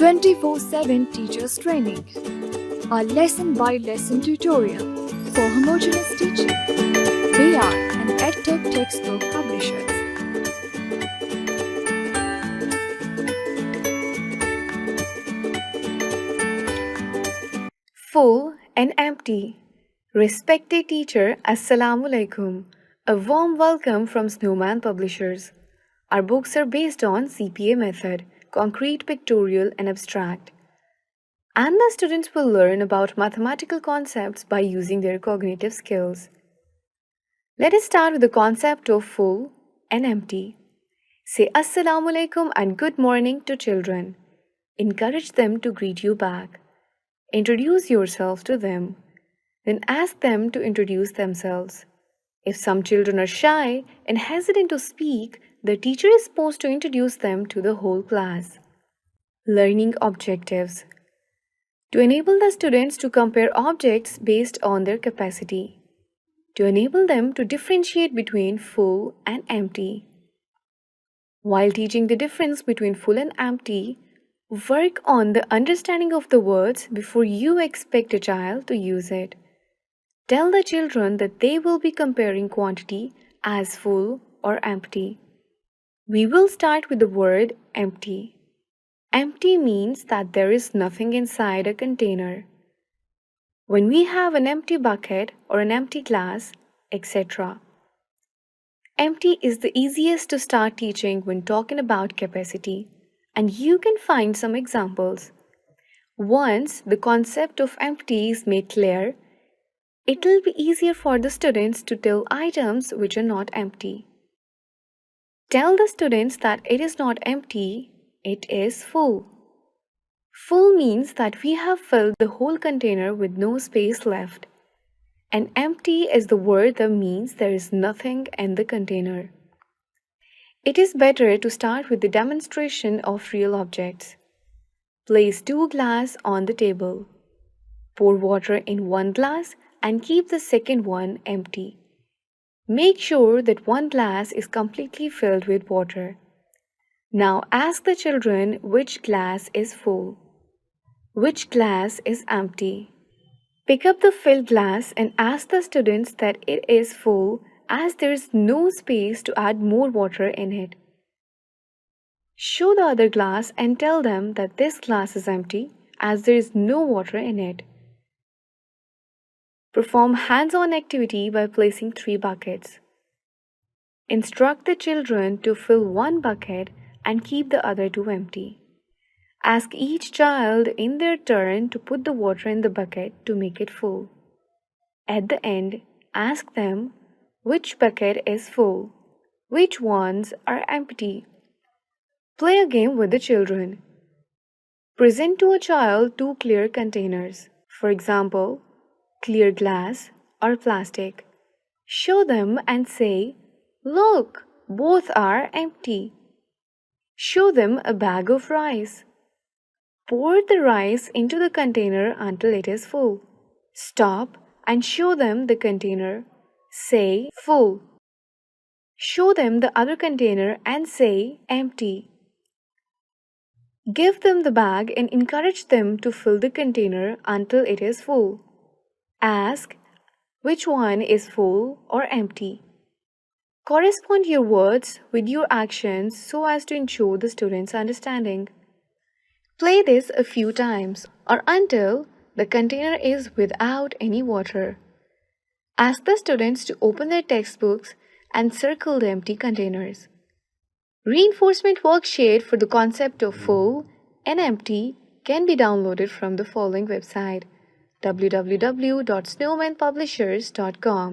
24/7 teachers training. Our lesson by lesson tutorial for homogeneous teaching. We are an EdTech textbook publishers. Full and empty. Respected teacher, Assalamu alaikum. A warm welcome from Snowman publishers. Our books are based on CPA method, concrete, pictorial and abstract. And the students will learn about mathematical concepts by using their cognitive skills. Let us start with the concept of full and empty. Say Assalamu alaikum and good morning to children. Encourage them to greet you back. Introduce yourself to them. Then ask them to introduce themselves. If some children are shy and hesitant to speak, the teacher is supposed to introduce them to the whole class. Learning objectives. To enable the students to compare objects based on their capacity. To enable them to differentiate between full and empty. While teaching the difference between full and empty, work on the understanding of the words before you expect a child to use it. Tell the children that they will be comparing quantity as full or empty. We will start with the word empty. Empty means that there is nothing inside a container. When we have an empty bucket or an empty glass, etc. Empty is the easiest to start teaching when talking about capacity, and you can find some examples. Once the concept of empty is made clear, it will be easier for the students to tell items which are not empty. Tell the students that it is not empty, it is full. Full means that we have filled the whole container with no space left. And empty is the word that means there is nothing in the container. It is better to start with the demonstration of real objects. Place 2 glasses on the table. Pour water in one glass and keep the second one empty. Make sure that one glass is completely filled with water. Now ask the children which glass is full, which glass is empty. Pick up the filled glass and ask the students that it is full as there is no space to add more water in it. Show the other glass and tell them that this glass is empty as there is no water in it. Perform hands-on activity by placing 3 buckets. Instruct the children to fill one bucket and keep the other 2 empty. Ask each child in their turn to put the water in the bucket to make it full. At the end, ask them which bucket is full, which ones are empty. Play a game with the children. Present to a child 2 clear containers, for example, clear glass or plastic. Show them and say, "Look, both are empty." Show them a bag of rice. Pour the rice into the container until it is full. Stop and show them the container. Say, "Full." Show them the other container and say, "Empty." Give them the bag and encourage them to fill the container until it is full. Ask which one is full or empty. Correspond your words with your actions so as to ensure the students' understanding. Play this a few times or until the container is without any water. Ask the students to open their textbooks and circle the empty containers. Reinforcement worksheet for the concept of full and empty can be downloaded from the following website: www.snowmanpublishers.com.